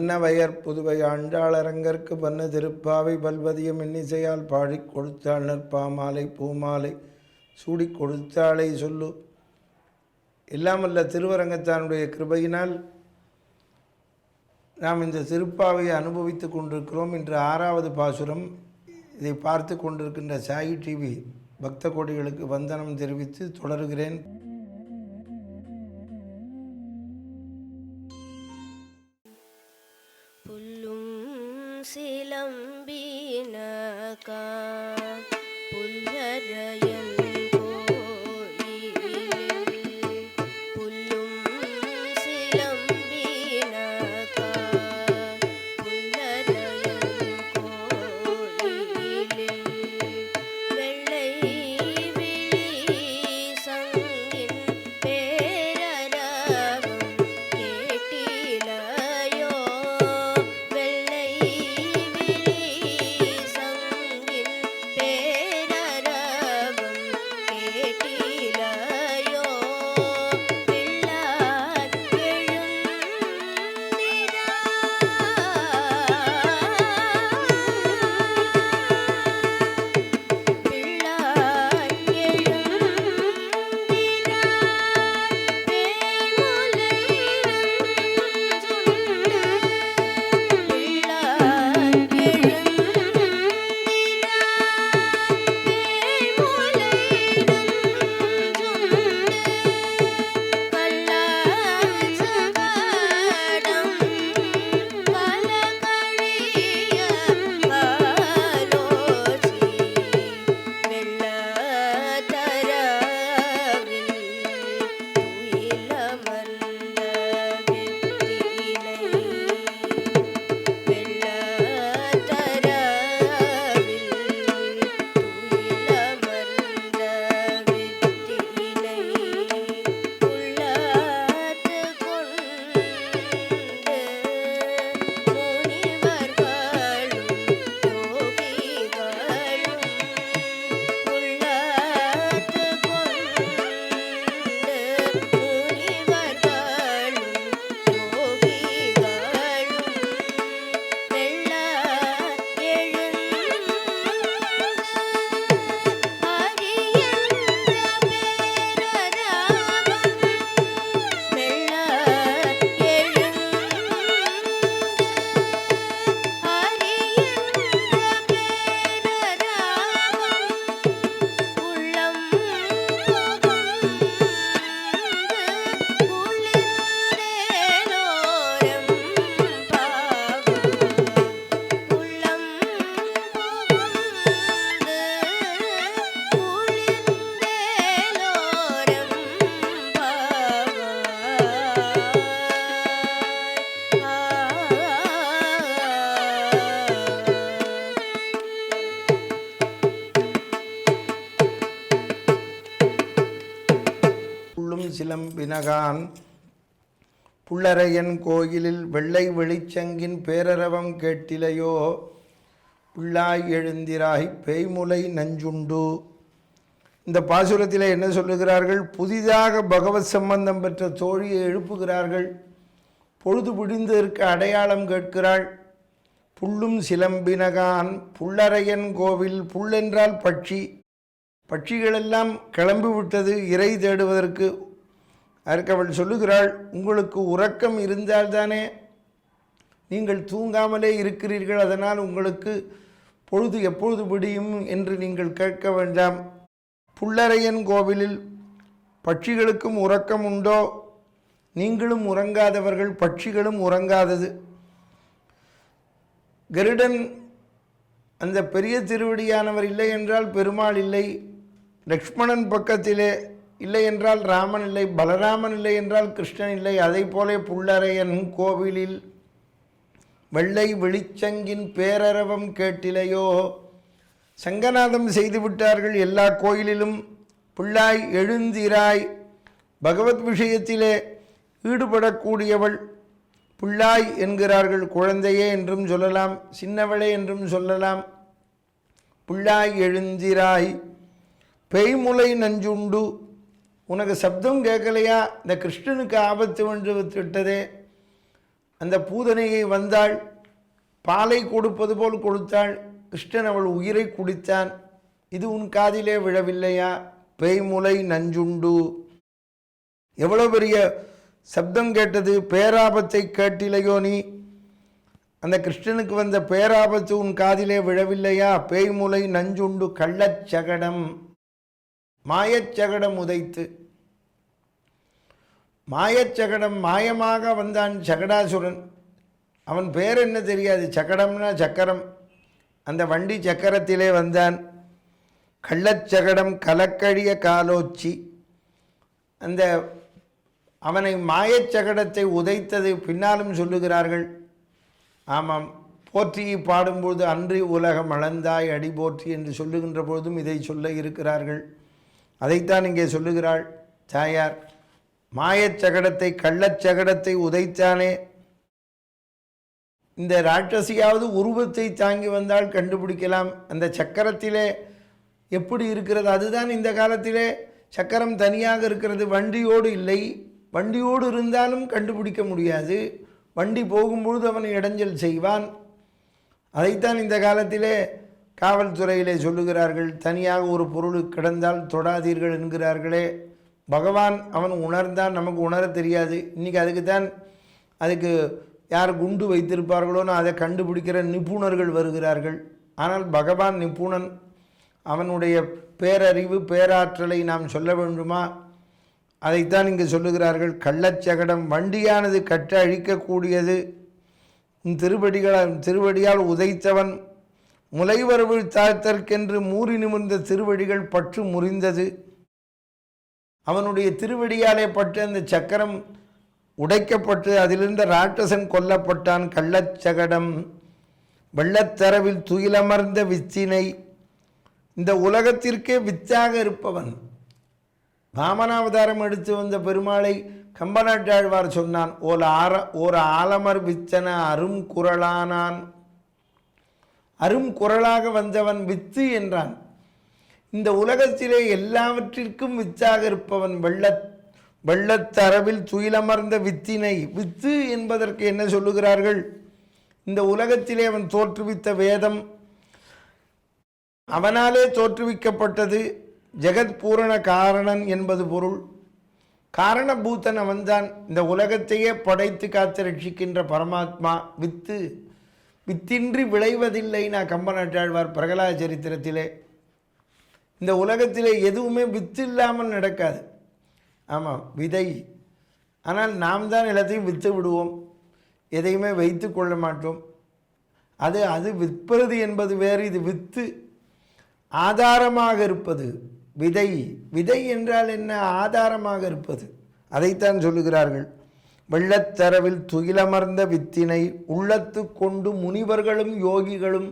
மன்னவயர் புதுவை ஆண்டாளரங்கற்கு பண்ண திருப்பாவை பல்வதியம் இன்னிசையால் பாடிக் கொடுத்தாள் நற்பாமாலை பூமாலை சூடிக் கொடுத்தாளை சொல்லு. எல்லாமல்ல திருவரங்கத்தானுடைய கிருபையினால் நாம் இந்த திருப்பாவையை அனுபவித்து கொண்டிருக்கிறோம். இன்று 6வது பாசுரம். இதை பார்த்து கொண்டிருக்கின்ற சாயி டிவி பக்த கோடிகளுக்கு வந்தனம் தெரிவித்து தொடருகிறேன். புல்லும் சிலம்பினகா புல்லரையன் சிலம்பினகான் புல்லரையன் கோயிலில் வெள்ளை வெளிச்சங்கின் பேரரவம் கேட்டிலையோ புள்ளாய் எழுந்திராய் பேய்முலை நஞ்சுண்டு. இந்த பாசுரத்தில் என்ன சொல்லுகிறார்கள்? புதிதாக பகவத் சம்பந்தம் பெற்ற தோழியை எழுப்புகிறார்கள். பொழுது விடிந்ததற்கு அடையாளம் கேட்கிறாள். புல்லும் சிலம்பினகான் புல்லரையன் கோவில். புல்லென்றால் பட்சி. பட்சிகளெல்லாம் கிளம்பி விட்டது இறை தேடுவதற்கு. அதற்கு அவள் சொல்லுகிறாள், உங்களுக்கு உறக்கம் இருந்தால்தானே நீங்கள் தூங்காமலே இருக்கிறீர்கள், அதனால் உங்களுக்கு பொழுது எப்பொழுது விடியும் என்று நீங்கள் கேட்க வேண்டாம். புல்லரையன் கோவிலில் பட்சிகளுக்கும் உறக்கம் உண்டோ? நீங்களும் உறங்காதவர்கள், பட்சிகளும் உறங்காதது. கருடன் அந்த பெரிய திருவடியானவர் இல்லை என்றால் பெருமாள் இல்லை, லக்ஷ்மணன் பக்கத்திலே இல்லை என்றால் ராமன் இல்லை, பலராமன் இல்லை என்றால் கிருஷ்ணன் இல்லை. அதை போல புல்லரையன் கோவிலில் வெள்ளை வெளிச்சங்கின் பேரரவம் கேட்டிலையோ. சங்கநாதம் செய்து விட்டார்கள் எல்லா கோயிலிலும். புள்ளாய் எழுந்திராய். பகவத் விஷயத்திலே ஈடுபடக்கூடியவள் புள்ளாய் என்கிறார்கள். குழந்தையே என்றும் சொல்லலாம், சின்னவளே என்றும் சொல்லலாம். புள்ளாய் எழுந்திராய் பேய்முலை நஞ்சுண்டு. உனக்கு சப்தம் கேட்கலையா? இந்த கிருஷ்ணனுக்கு ஆபத்து வந்து விட்டதே, அந்த பூதனையை வந்தாள், பாலை கொடுப்பது போல் கொடுத்தாள். கிருஷ்ணன் அவள் உயிரை குடித்தான். இது உன் காதிலே விழவில்லையா? பேய்முலை நஞ்சுண்டு. எவ்வளோ பெரிய சப்தம் கேட்டது! பேராபத்தை கேட்டிலையோ நீ? அந்த கிருஷ்ணனுக்கு வந்த பேராபத்து உன் காதிலே விழவில்லையா? பேய்முலை நஞ்சுண்டு கள்ளச்சகடம், மாயச்சகடம் உதைத்து. மாயச்சகடம், மாயமாக வந்தான் சகடாசுரன். அவன் பேர் என்ன தெரியாது, சகடம்னா சக்கரம். அந்த வண்டி சக்கரத்திலே வந்தான். கள்ளச்சகடம் கலக்கழிய காலோச்சி. அந்த அவனை மாயச்சகடத்தை உதைத்தது பின்னாலும் சொல்லுகிறார்கள். ஆமாம், போற்றியை பாடும்போது அன்றி உலகம் அளந்தாய் அடி போற்றி என்று சொல்லுகின்ற பொழுதும் இதை சொல்ல இருக்கிறார்கள். அதைத்தான் இங்கே சொல்லுகிறாள் தாயார். மாயச்சகடத்தை கள்ளச்சகடத்தை உதைத்தானே. இந்த ராட்சசியாவது உருவத்தை தாங்கி வந்தால் கண்டுபிடிக்கலாம். அந்த சக்கரத்திலே எப்படி இருக்கிறது? அதுதான் இந்த காலத்திலே சக்கரம் தனியாக இருக்கிறது, வண்டியோடு இல்லை. வண்டியோடு இருந்தாலும் கண்டுபிடிக்க முடியாது. வண்டி போகும்பொழுது அவன் இடைஞ்சல் செய்வான். அதைத்தான் இந்த காலத்திலே காவல்துறையிலே சொல்லுகிறார்கள். தனியாக ஒரு பொருள் கிடந்தால் தொடாதீர்கள் என்கிறார்களே. பகவான் அவன் உணர்ந்தான், நமக்கு உணர தெரியாது. இன்றைக்கி அதுக்கு யார் குண்டு வைத்திருப்பார்களோன்னு அதை கண்டுபிடிக்கிற நிபுணர்கள் வருகிறார்கள். ஆனால் பகவான் நிபுணன். அவனுடைய பேரறிவு பேராற்றலை நாம் சொல்ல வேண்டுமா? அதைத்தான் இங்கு சொல்லுகிறார்கள். கள்ளச்சகடம், வண்டியானது கட்ட அழிக்கக்கூடியது. திருவடியால் உதைத்தவன் முலைவரவு தாழ்த்தற்கென்று மூறி நிமிர்ந்த திருவடிகள் பற்று முறிந்தது. அவனுடைய திருவடியாலே பட்டு அந்த சக்கரம் உடைக்கப்பட்டு அதிலிருந்த ராட்சசன் கொல்லப்பட்டான். கள்ளச்சகடம் வெள்ளத்தரவில் துயிலமர்ந்த வித்தினை. இந்த உலகத்திற்கே வித்தாக இருப்பவன். வாமனாவதாரம் எடுத்து வந்த பெருமாளை கம்பநாட்டாழ்வார் சொன்னான். ஓர் ஆலமர் வித்தன அரும் குரலானான். அரும் குரலாக வந்தவன் வித்து என்றான். இந்த உலகத்திலே எல்லாவற்றிற்கும் வித்தாக இருப்பவன். வெள்ளத்தரவில் துயிலமர்ந்த வித்தினை. வித்து என்பதற்கு என்ன சொல்லுகிறார்கள்? இந்த உலகத்திலே அவன் தோற்றுவித்த வேதம், அவனாலே தோற்றுவிக்கப்பட்டது. ஜெகத் பூரண காரணன் என்பது பொருள். காரணபூத்தன் அவன்தான். இந்த உலகத்தையே படைத்து காத்து ரட்சிக்கின்ற பரமாத்மா. வித்தின்றி விளைவதில்லை. நான் கம்பநாட்டாழ்வார் பிரகலாத சரித்திரத்திலே. இந்த உலகத்திலே எதுவுமே வித்து இல்லாமல் நடக்காது. ஆமாம், விதை. ஆனால் நாம் தான் எல்லாத்தையும் விற்று விடுவோம், எதையுமே வைத்து கொள்ள மாட்டோம். அது விற்பது என்பது வேறு, இது வித்து ஆதாரமாக இருப்பது. விதை என்றால் என்ன? ஆதாரமாக இருப்பது. அதைத்தான் சொல்லுகிறார்கள். வெள்ளத்தரவில் துயிலமர்ந்த வித்தினை உள்ளத்து கொண்டு முனிவர்களும் யோகிகளும்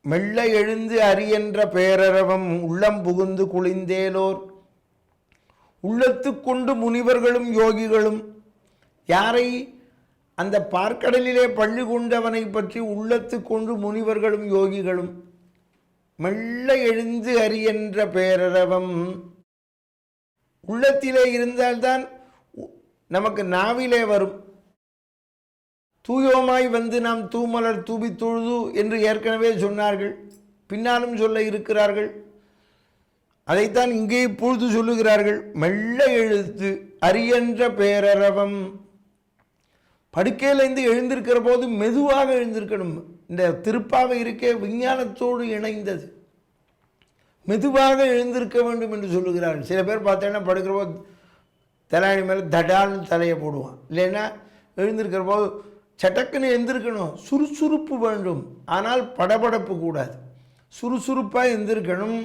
மெல்ல எழுந்து அரியென்ற பேரரவம் உள்ளம் புகுந்து குளிந்தேலோர். உள்ளத்து கொண்டு முனிவர்களும் யோகிகளும் யாரை? அந்த பார்க்கடலிலே பள்ளி கொண்டவனை பற்றி உள்ளத்து கொண்டு முனிவர்களும் யோகிகளும் மெல்ல எழுந்து அரியென்ற பேரரவம். உள்ளத்திலே இருந்தால்தான் நமக்கு நாவிலே வரும். தூயோமாய் வந்து நாம் தூமலர் தூபி தொழுது என்று ஏற்கனவே சொன்னார்கள், பின்னாலும் சொல்ல இருக்கிறார்கள். அதைத்தான் இங்கே இப்பொழுது சொல்லுகிறார்கள். மெல்ல எழுத்து அரியென்ற பேரரவம். படுக்கையிலேருந்து எழுந்திருக்கிற போது மெதுவாக எழுந்திருக்கணும். இந்த திருப்பாவை இருக்கே விஞ்ஞானத்தோடு இணைந்தது. மெதுவாக எழுந்திருக்க வேண்டும் என்று சொல்லுகிறார்கள். சில பேர் பார்த்தேன்னா படுக்கிற போது தலையாணி மேலே தடால்னு தலையை போடுவான். இல்லைன்னா எழுந்திருக்கிற போது சட்டக்குன்னு எழுந்திருக்கணும். சுறுசுறுப்பு வேண்டும், ஆனால் படபடப்பு கூடாது. சுறுசுறுப்பாக எழுந்திருக்கணும்,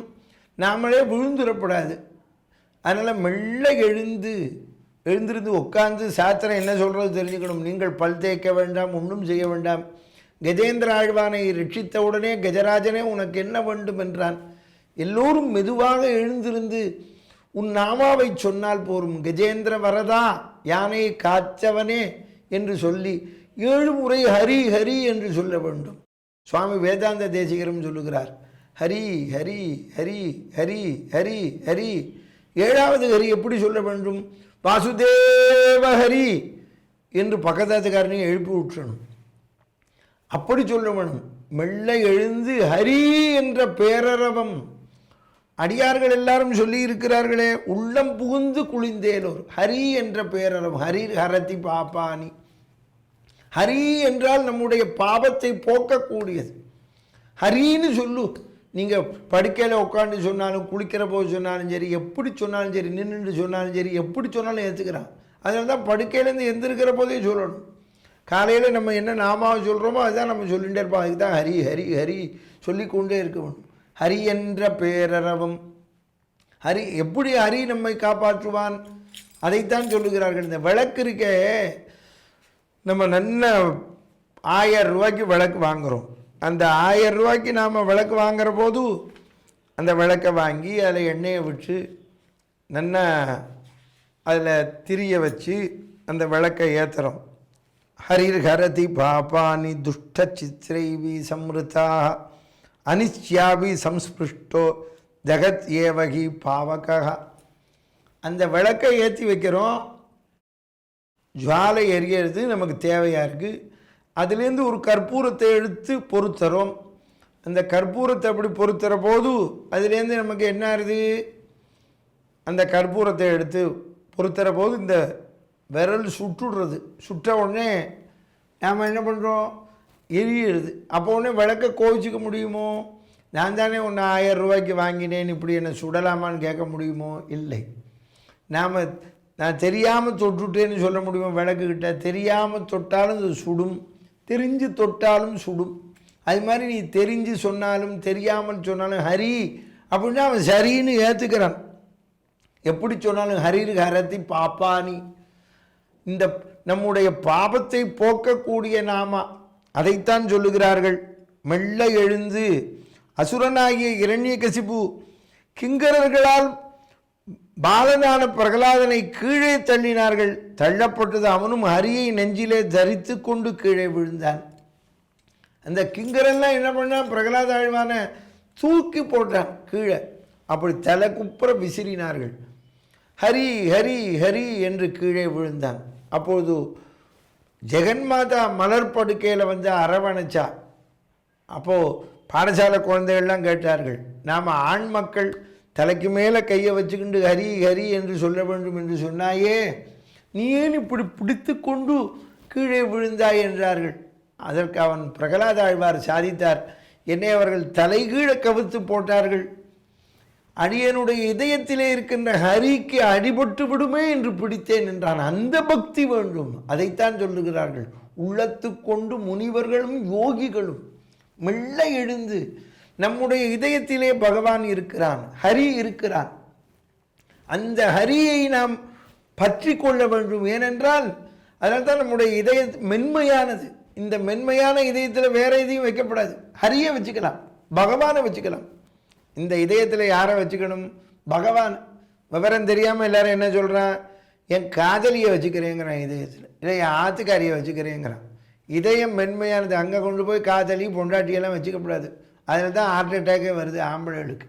நாமளே விழுந்துடக்கூடாது. அதனால் மெல்ல எழுந்திருந்து உட்கார்ந்து சாத்திரம் என்ன சொல்கிறது தெரிஞ்சுக்கணும். நீங்கள் பல் தேய்க்க வேண்டாம், ஒன்றும் செய்ய வேண்டாம். கஜேந்திர ஆழ்வானை ரட்சித்தவுடனே கஜராஜனே உனக்கு என்ன வேண்டும் என்றான். எல்லோரும் மெதுவாக எழுந்திருந்து உன் நாமாவை சொன்னால் போரும். கஜேந்திர வரதா, யானை காத்தவனே என்று சொல்லி 7 முறை ஹரி ஹரி என்று சொல்ல வேண்டும். சுவாமி வேதாந்த தேசிகரும் சொல்லுகிறார். ஹரி ஹரி ஹரி ஹரி ஹரி ஹரி. 7வது ஹரி எப்படி சொல்ல வேண்டும்? வாசுதேவ ஹரி என்று பக்கத்தாத்துக்காரனையும் எழுப்பி விட்டுறணும். அப்படி சொல்ல வேணும். மெல்ல எழுந்து ஹரி என்ற பேரரவம் அடியார்கள் எல்லாரும் சொல்லி இருக்கிறார்களே, உள்ளம் புகுந்து குளிந்தேலோர் ஹரி என்ற பேரரவம். ஹரி ஹரதி பாப்பானி. ஹரி என்றால் நம்முடைய பாபத்தை போக்கக்கூடியது. ஹரின்னு சொல்லு. நீங்கள் படுக்கையில் உட்காந்து சொன்னாலும், குளிக்கிற போது சொன்னாலும் சரி, எப்படி சொன்னாலும் சரி, நின்றுட்டு சொன்னாலும் சரி, எப்படி சொன்னாலும் ஏற்றுக்கிறான். அதனால தான் படுக்கையிலேருந்து எந்திருக்கிற போதே சொல்லணும். காலையில் நம்ம என்ன நாமாவை சொல்கிறோமோ அதுதான் நம்ம சொல்லிகிட்டே இருப்போம். அதுக்கு தான் ஹரி ஹரி ஹரி சொல்லிக்கொண்டே இருக்க வேணும். ஹரி என்ற பேரரவம். ஹரி எப்படி ஹரி நம்மை காப்பாற்றுவான் அதைத்தான் சொல்லுகிறார்கள். இந்த விளக்கு இருக்க, நம்ம நல்ல 1000 ரூபாய்க்கு விளக்கு வாங்குகிறோம். அந்த 1000 ரூபாய்க்கு நாம் விளக்கு வாங்குகிற போது அந்த விளக்கை வாங்கி அதில் எண்ணெயை விட்டு நல்லா அதில் திரிய வச்சு அந்த விளக்கை ஏற்றுறோம். ஹரிர் ஹரதி பாபானி துஷ்ட சித்ரைவி சம்ருதா அனிஷ்யாபி சம்ஸ்பிருஷ்டோ ஜகத் ஏவகி பாவகா. அந்த விளக்கை ஏற்றி வைக்கிறோம், ஜுவாலை எரியறது நமக்கு தேவையாக இருக்குது. அதுலேருந்து ஒரு கற்பூரத்தை எடுத்து பொருத்துறோம். அந்த கற்பூரத்தை அப்படி பொருத்துகிற போது அதுலேருந்து நமக்கு என்ன ஆகுது? அந்த கற்பூரத்தை எடுத்து பொருத்துகிற போது இந்த விரல் சுட்டுடுறது. சுட்ட உடனே நாம் என்ன பண்ணுறோம்? எரியிடுது. அப்போ உடனே விளக்க கோவிச்சிக்க முடியுமோ? நான் தானே ஒன்று 1000 ரூபாய்க்கு வாங்கினேன், இப்படி என்னை சுடலாமான்னு கேட்க முடியுமோ? இல்லை. நான் தெரியாமல் தொட்டுட்டேன்னு சொல்ல முடியுமோ? விளக்குக்கிட்ட தெரியாமல் தொட்டாலும் அது சுடும், தெரிஞ்சு தொட்டாலும் சுடும். அது மாதிரி நீ தெரிஞ்சு சொன்னாலும் தெரியாமல் சொன்னாலும் ஹரி அப்படின்னா அவன் சரின்னு ஏற்றுக்கிறான். எப்படி சொன்னாலும் ஹரிர் ஹரதி பாப்பானி. இந்த நம்முடைய பாபத்தை போக்கக்கூடிய நாமா, அதைத்தான் சொல்லுகிறார்கள். மெல்ல எழுந்து அசுரனாகிய இரண்யகசிபு கிங்கரர்களால் பாலனான பிரகலாதனை கீழே தள்ளினார்கள். தள்ளப்பட்டது அவனும் ஹரியை நெஞ்சிலே தரித்து கொண்டு கீழே விழுந்தான். அந்த கிங்கரெல்லாம் என்ன பண்ணான்? பிரகலாத ஆழ்வான தூக்கி போட்டான் கீழே. அப்படி தலை குப்புற விசிறினார்கள். ஹரி ஹரி ஹரி என்று கீழே விழுந்தான். அப்போது ஜெகன்மாதா மலர் படுக்கையில் வந்து அரவணைச்சா. அப்போது பாடசாலை குழந்தைகள்லாம் கேட்டார்கள், நாம் ஆண் மக்கள் தலைக்கு மேலே கையை வச்சுக்கிண்டு ஹரி ஹரி என்று சொல்ல வேண்டும் என்று சொன்னாயே, நீ ஏன் இப்படி பிடித்து கொண்டு கீழே விழுந்தாய் என்றார்கள். அதற்கு அவன் பிரகலாத ஆழ்வார் சாதித்தார், என்னை அவர்கள் தலைகீழே கவிழ்த்து போட்டார்கள், அடியனுடைய இதயத்திலே இருக்கின்ற ஹரிக்கு அடிபட்டு விடுமே என்று பிடித்தேன் என்றான். அந்த பக்தி வேண்டும். அதைத்தான் சொல்லுகிறார்கள். உள்ளத்து கொண்டு முனிவர்களும் யோகிகளும் மெல்ல எழுந்து, நம்முடைய இதயத்திலே பகவான் இருக்கிறான், ஹரி இருக்கிறான். அந்த ஹரியை நாம் பற்றி கொள்ள வேண்டும். ஏனென்றால் அதனால் தான் நம்முடைய இதய மென்மையானது. இந்த மென்மையான இதயத்தில் வேற எதையும் வைக்கப்படாது. ஹரியை வச்சுக்கலாம், பகவானை வச்சுக்கலாம். இந்த இதயத்தில் யாரை வச்சுக்கணும்? பகவான். விவரம் தெரியாமல் எல்லாரும் என்ன சொல்கிறான்? என் காதலியை வச்சுக்கிறேங்கிறான் இதயத்தில், இல்லை என் ஆத்துக்காரியை வச்சுக்கிறேங்கிறான். இதயம் மென்மையானது. அங்கே கொண்டு போய் காதலி பொண்டாட்டியெல்லாம் வச்சுக்கப்படாது. அதில் தான் ஹார்ட் அட்டாக்கே வருது ஆம்பளைகளுக்கு.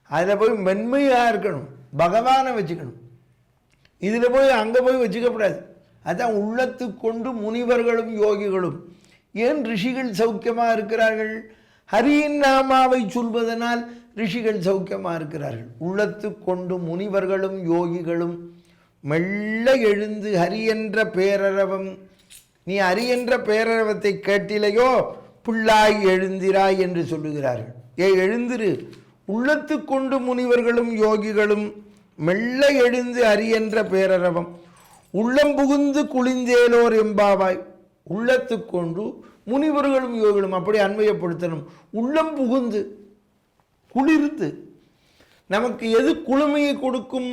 அதில் போய் மென்மையாக இருக்கணும், பகவானை வச்சுக்கணும். இதில் போய் அங்கே போய் வச்சுக்கப்படாது. அதுதான் உள்ளத்து கொண்டு முனிவர்களும் யோகிகளும். ஏன் ரிஷிகள் சௌக்கியமாக இருக்கிறார்கள்? ஹரியின் நாமாவை சொல்வதனால் ரிஷிகள் சௌக்கியமாக இருக்கிறார்கள். உள்ளத்து கொண்டு முனிவர்களும் யோகிகளும் மெல்ல எழுந்து ஹரி என்ற பேரரவம். நீ ஹரி என்ற பேரரவத்தை கேட்டிலையோ, புள்ளாய் எழுந்திராய் என்று சொல்லுகிறார்கள். எழுந்திரு. உள்ளத்து கொண்டு முனிவர்களும் யோகிகளும் மெல்ல எழுந்து ஹரி என்ற பேரரவம். உள்ளம் புகுந்து குளிந்தேலோர் எம்பாவாய். உள்ளத்து கொண்டு முனிவர்களும் யோகிகளும் அப்படி அன்வயப்படுத்தணும். உள்ளம் புகுந்து குளிர்ந்து. நமக்கு எது குளுமையை கொடுக்கும்?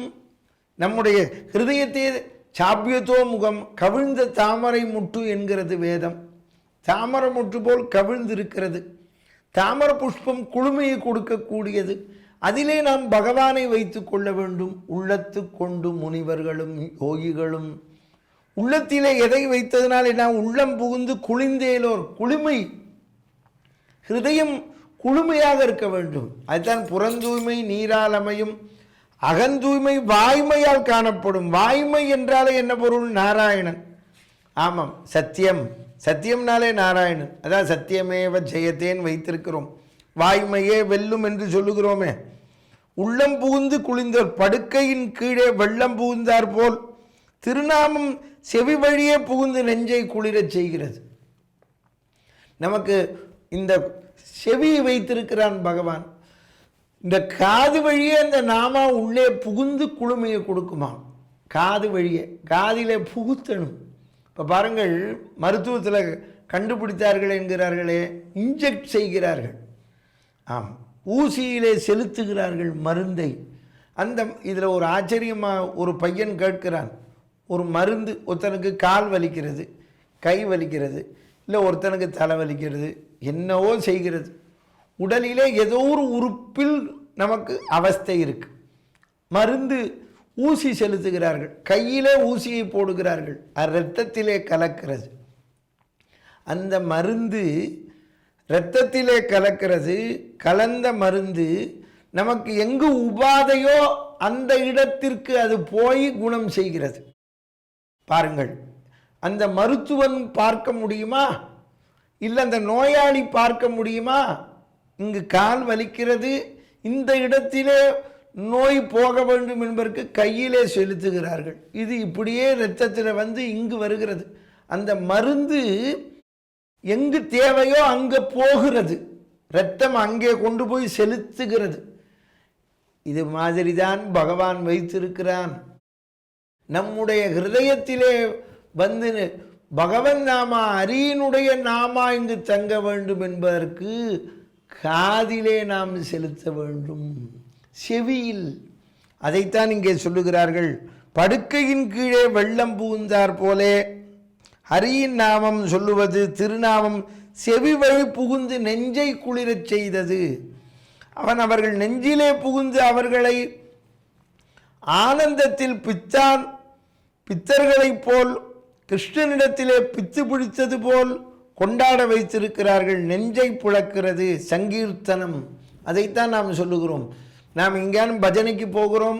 நம்முடைய ஹிருதயத்தை சாப்பியத்தோ முகம் கவிழ்ந்த தாமரை முட்டு என்கிறது வேதம். தாமரை முட்டு போல் கவிழ்ந்திருக்கிறது. தாமரை புஷ்பம் குளுமையை கொடுக்கக்கூடியது. அதிலே நாம் பகவானை வைத்து கொள்ள வேண்டும். உள்ளத்து கொண்டு முனிவர்களும் யோகிகளும். உள்ளத்திலே எதை வைத்ததினாலே நாம் உள்ளம் புகுந்து குளிந்தேலோர். குளுமை, ஹிருதயம் குளுமையாக இருக்க வேண்டும். அதுதான் புறந்தூய்மை நீரால் அமையும், அகந்தூய்மை வாய்மையால் காணப்படும். வாய்மை என்றாலே என்ன பொருள்? நாராயணன். ஆமாம், சத்தியம். சத்தியம்னாலே நாராயணன். அதான் சத்தியமேவ ஜெயத்தேன் வைத்திருக்கிறோம். வாய்மையே வெல்லும் என்று சொல்லுகிறோமே. உள்ளம் புகுந்து குளிந்தோர் படுக்கையின் கீழே வெள்ளம் புகுந்தார் போல் திருநாமம் செவி வழியே புகுந்து நெஞ்சை குளிரச் செய்கிறது. நமக்கு இந்த செவியை வைத்திருக்கிறான் பகவான். இந்த காது வழியே அந்த நாமா உள்ளே புகுந்து குளுமையை கொடுக்குமா. காது வழியே, காதிலே புகுத்தணும். இப்போ பாருங்கள், மருத்துவத்தில் கண்டுபிடித்தார்கள் என்கிறார்களே, இன்ஜெக்ட் செய்கிறார்கள். ஆம், ஊசியிலே செலுத்துகிறார்கள் மருந்தை. அந்த இதில் ஒரு ஆச்சரியமாக ஒரு பையன் கேட்கிறான், ஒரு மருந்து ஒருத்தனுக்கு கால் வலிக்கிறது, கை வலிக்கிறது, இல்லை ஒருத்தனுக்கு தலை வலிக்கிறது, என்னவோ செய்கிறது. உடலிலே ஏதோ ஒரு உறுப்பில் நமக்கு அவஸ்தை இருக்குது. மருந்து ஊசி செலுத்துகிறார்கள், கையிலே ஊசியை போடுகிறார்கள், அது இரத்தத்திலே கலக்கிறது. அந்த மருந்து இரத்தத்திலே கலக்கிறது. கலந்த மருந்து நமக்கு எங்கு உபாதையோ அந்த இடத்திற்கு அது போய் குணம் செய்கிறது. பாருங்கள், அந்த மருத்துவன் பார்க்க முடியுமா? இல்லை அந்த நோயாளி பார்க்க முடியுமா? இங்கு கால் வலிக்கிறது, இந்த இடத்திலே நோய் போக வேண்டும் என்பதற்கு கையிலே செலுத்துகிறார்கள். இது இப்படியே இரத்தத்தில் வந்து இங்கு வருகிறது. அந்த மருந்து எங்கு தேவையோ அங்கே போகிறது, இரத்தம் அங்கே கொண்டு போய் செலுத்துகிறது. இது மாதிரி தான் பகவான் வைத்திருக்கிறான். நம்முடைய ஹிருதயத்திலே வந்து பகவன் நாமா, அரியனுடைய நாமா இங்கு தங்க வேண்டும் என்பதற்கு காதிலே நாம் செலுத்த வேண்டும், செவியில். அதைத்தான் இங்கே சொல்லுகிறார்கள். படுக்கையின் கீழே வெள்ளம் புகுந்தார் போலே ஹரியின் நாமம் சொல்லுவது, திருநாமம் செவி வழி புகுந்து நெஞ்சை குளிரச் செய்தது. அவன் அவர்கள் நெஞ்சிலே புகுந்து அவர்களை ஆனந்தத்தில் பித்தர்களைப் போல் கிருஷ்ணனிடத்திலே பித்து பிடித்தது போல் கொண்டாட வைத்திருக்கிறார்கள். நெஞ்சை புழக்கிறது சங்கீர்த்தனம். அதைத்தான் நாம் சொல்லுகிறோம். நாம் எங்கேயானும் பஜனைக்கு போகிறோம்,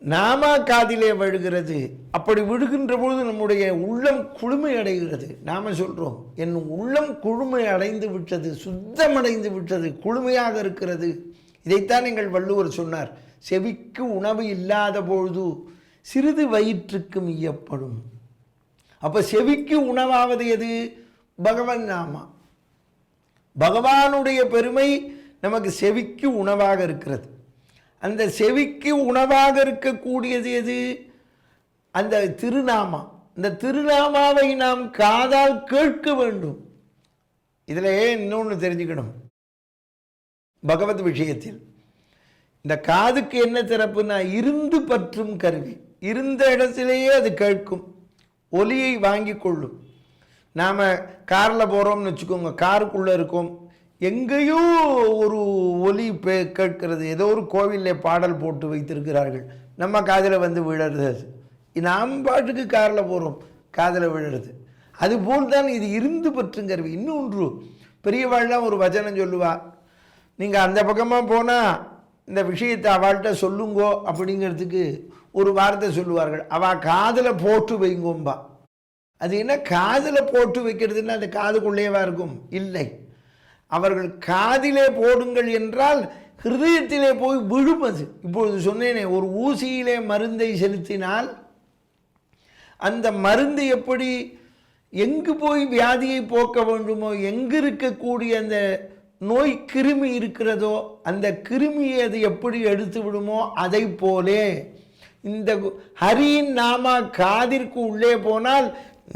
நாமா காதிலே விழுகிறது. அப்படி விழுகின்ற பொழுது நம்முடைய உள்ளம் குளுமை அடைகிறது. நாம் சொல்கிறோம், என் உள்ளம் குளுமை அடைந்து விட்டது, சுத்தமடைந்து விட்டது, குளுமையாக இருக்கிறது. இதைத்தான் எங்கள் வள்ளுவர் சொன்னார், செவிக்கு உணவு இல்லாத பொழுது சிறிது வயிற்றுக்கும் ஈயப்படும். அப்போ செவிக்கு உணவாவது எது? பகவன் நாமா. பகவானுடைய பெருமை நமக்கு செவிக்கு உணவாக இருக்கிறது. அந்த செவிக்கு உணவாக இருக்கக்கூடியது எது? அந்த திருநாமா. இந்த திருநாமாவை நாம் காதால் கேட்க வேண்டும். இதில் இன்னொன்று தெரிஞ்சுக்கணும், பகவத் விஷயத்தில் இந்த காதுக்கு என்ன திறப்புனா, இருந்து பற்றும் கருவி. இருந்த இடத்திலேயே அது கேட்கும், ஒலியை வாங்கி கொள்ளும். நாம் காரில் போகிறோம்னு வச்சுக்கோங்க, காருக்குள்ளே இருக்கோம், எங்கேயோ ஒரு ஒலி கேட்கிறது, ஏதோ ஒரு கோவிலில் பாடல் போட்டு வைத்திருக்கிறார்கள், நம்ம காதில் வந்து விழுறது. நாம் பாட்டுக்கு காரில் போகிறோம், காதில் விழுறது. அதுபோல் தான் இது இருந்து பற்றும் கருவி. இன்னொன்று, பெரியவாள்லாம் ஒரு வச்சனம் சொல்லுவா, நீங்கள் அந்த பக்கமாக போனால் இந்த விஷயத்தை அவள்கிட்ட சொல்லுங்கோ அப்படிங்கிறதுக்கு ஒரு வார்த்தை சொல்லுவார்கள், அவள் காதில் போட்டு வைங்கோம்பா. அது என்ன காதில் போட்டு வைக்கிறதுன்னா அது காதுக்குள்ளேவா இருக்கும்? இல்லை, அவர்கள் காதிலே போடுங்கள் என்றால் ஹிருதயத்திலே போய் விழும். அது இப்பொழுது சொன்னேனே, ஒரு ஊசியிலே மருந்தை செலுத்தினால் அந்த மருந்து எப்படி எங்கு போய் வியாதியை போக்க வேண்டுமோ, எங்கு இருக்கக்கூடிய அந்த நோய் கிருமி இருக்கிறதோ அந்த கிருமியை அது எப்படி எடுத்து விடுமோ, அதை போலே இந்த ஹரியின் நாமா காதிற்கு உள்ளே போனால்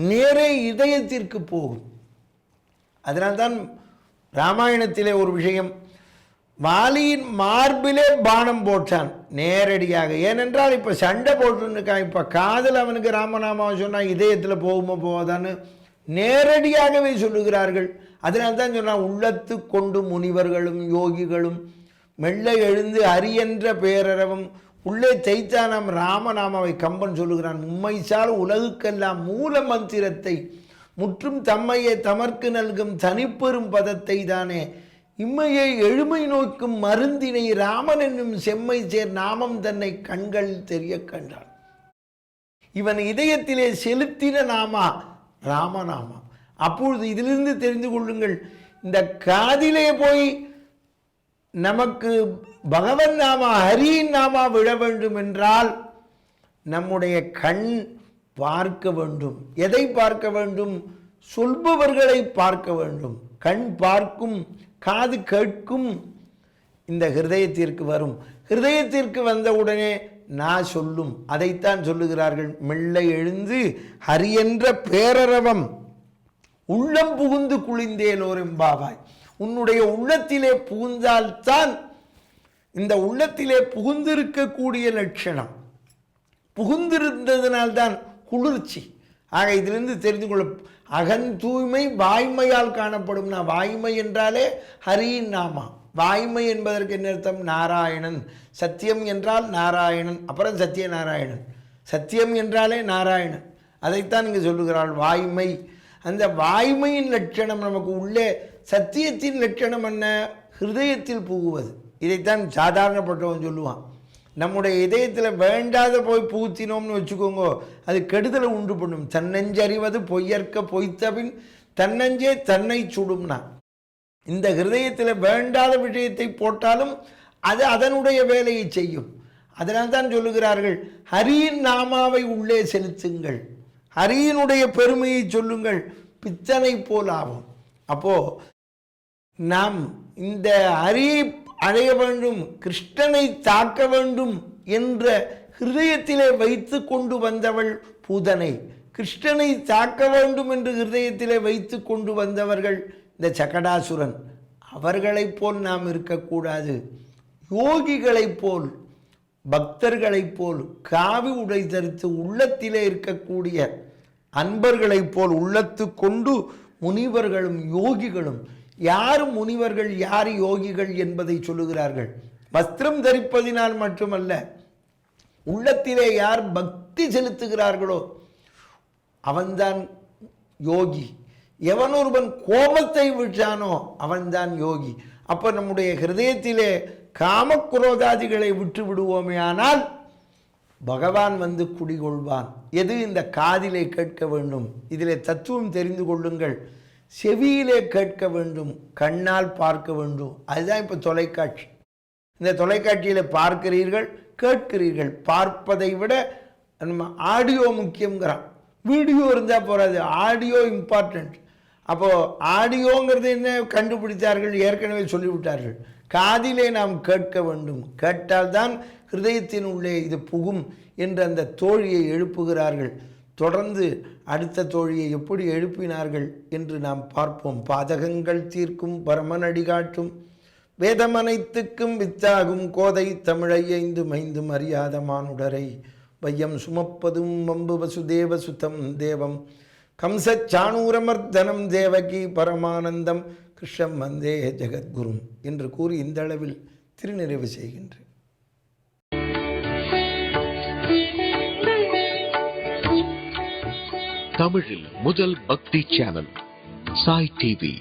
நேரே இதயத்திற்கு போகும். அதனால்தான் ராமாயணத்திலே ஒரு விஷயம், வாலியின் மார்பிலே பானம் போட்டான் நேரடியாக. ஏனென்றால் இப்போ சண்டை போட்டுருக்கான், இப்போ காதல் அவனுக்கு ராமநாமாவை சொன்னால் இதயத்தில் போகுமோ போதான்னு நேரடியாகவே சொல்லுகிறார்கள். அதனால்தான் சொன்னால், உள்ளத்து கொண்டு முனிவர்களும் யோகிகளும் மெல்ல எழுந்து அரியன்ற பேரறவும் உள்ளே தைத்தானாம் ராமநாமாவை கம்பன் சொல்லுகிறான். உம்மைசால் உலகுக்கெல்லாம் மூல மந்திரத்தை முற்றும் தம்மையை தமர்க்கு நல்கும் தனிப்பெரும் பதத்தை தானே இம்மையை எழுமை நோக்கும் மருந்தினை ராமன் என்னும் செம்மை சேர் நாமம் தன்னை கண்கள் தெரிய கண்டான். இவன் இதயத்திலே செலுத்தின நாமா ராமநாமம். அப்பொழுது இதிலிருந்து தெரிந்து கொள்ளுங்கள், இந்த காதிலே போய் நமக்கு பகவன் நாமா ஹரியின் நாமா விழ வேண்டும் என்றால் நம்முடைய கண் பார்க்க வேண்டும். எதை பார்க்க வேண்டும்? சொல்பவர்களை பார்க்க வேண்டும். கண் பார்க்கும், காது கேட்கும், இந்த ஹிருதயத்திற்கு வரும். ஹிருதயத்திற்கு வந்தவுடனே நான் சொல்லும். அதைத்தான் சொல்லுகிறார்கள், மெல்ல எழுந்து ஹரி என்ற பேரரவம் உள்ளம் புகுந்து குளிந்தேலோரெம்பாவாய். உன்னுடைய உள்ளத்திலே புகுந்தால்தான், இந்த உள்ளத்திலே புகுந்திருக்கக்கூடிய லட்சணம், புகுந்திருந்ததினால்தான் குளிர்ச்சி. ஆக இதிலிருந்து தெரிந்து கொள்ள, அகன் தூய்மை வாய்மையால் காணப்படும். வாய்மை என்றாலே ஹரியின் நாமா. வாய்மை என்பதற்கு என்ன அர்த்தம்? நாராயணன். சத்தியம் என்றால் நாராயணன், அப்புறம் சத்தியநாராயணன். சத்தியம் என்றாலே நாராயணன். அதைத்தான் இங்கே சொல்லுகிறாள், வாய்மை. அந்த வாய்மையின் லட்சணம் நமக்கு உள்ளே, சத்தியத்தின் லட்சணம் என்ன? ஹிருதயத்தில் புகுவது. இதைத்தான் சாதாரணப்பட்டவன் சொல்லுவான். நம்முடைய இதயத்தில் வேண்டாத போய் புகுத்தினோம்னு வச்சுக்கோங்க, அது கெடுதலை உண்டு பண்ணும். தன்னஞ்சறிவது பொய்யற்க பொய்த்தபின் தன்னஞ்சே தன்னை சுடும்னா, இந்த ஹிருதயத்தில் வேண்டாத விஷயத்தை போட்டாலும் அது அதனுடைய வேலையை செய்யும். அதனால் தான் சொல்லுகிறார்கள், ஹரியின் நாமாவை உள்ளே செலுத்துங்கள், ஹரியினுடைய பெருமையை சொல்லுங்கள், பித்தனை போல் ஆகும். அப்போ நாம் இந்த ஹரியை அடைய வேண்டும், கிருஷ்ணனை தாக்க வேண்டும் என்ற ஹிருதயத்திலே வைத்து கொண்டு வந்தவள் பூதனை. கிருஷ்ணனை தாக்க வேண்டும் என்று ஹிருதயத்திலே வைத்து கொண்டு வந்தவர்கள் இந்த சகடாசுரன். அவர்களைப் போல் நாம் இருக்கக்கூடாது. யோகிகளைப் போல், பக்தர்களைப் போல், காவி உடை தரித்து உள்ளத்திலே இருக்கக்கூடிய அன்பர்களைப் போல் உள்ளத்து கொண்டு முனிவர்களும் யோகிகளும். யார் முனிவர்கள், யார் யோகிகள் என்பதை சொல்லுகிறார்கள். வஸ்திரம் தரிப்பதினால் மட்டுமல்ல, உள்ளத்திலே யார் பக்தி செலுத்துகிறார்களோ அவன்தான் யோகி. எவன் ஒருவன் கோபத்தை விட்டானோ அவன்தான் யோகி. அப்போ நம்முடைய ஹிருதயத்திலே காமக்குரோதாதிகளை விட்டு விடுவோமே ஆனால் பகவான் வந்து குடிகொள்வான். எது? இந்த காதிலே கேட்க வேண்டும். இதிலே தத்துவம் தெரிந்து கொள்ளுங்கள். செவியிலே கேட்க வேண்டும், கண்ணால் பார்க்க வேண்டும். அதுதான் இப்போ தொலைக்காட்சி. இந்த தொலைக்காட்சியில் பார்க்கிறீர்கள், கேட்கிறீர்கள். பார்ப்பதை விட நம்ம ஆடியோ முக்கியங்கிறான். வீடியோ இருந்தால் போகாது, ஆடியோ இம்பார்ட்டண்ட். அப்போது ஆடியோங்கிறது என்ன கண்டுபிடித்தார்கள், ஏற்கனவே சொல்லிவிட்டார்கள். காதிலே நாம் கேட்க வேண்டும், கேட்டால்தான் ஹிருதயத்தின் உள்ளே இது புகும் என்று அந்த தோழியை எழுப்புகிறார்கள். தொடர்ந்து அடுத்த தோழியை எப்படி எழுப்பினார்கள் என்று நாம் பார்ப்போம். பாதகங்கள் தீர்க்கும் பரமனடி காட்டும் வேதமனைத்துக்கும் வித்தாகும் கோதை தமிழை ஐந்து மைந்தும் அறியாத மானுடரை வையம் சுமப்பதும் வம்பு வசுதேவ சுதம் தேவம் கம்சச்சாணூரமர்தனம் தேவகி பரமானந்தம் கிருஷ்ணம் வந்தே ஜெகத்குரும் என்று கூறி இந்த அளவில் திருநிறைவு செய்கின்றேன். தமிழில் முதல் பக்தி சேனல் சாய் டிவி.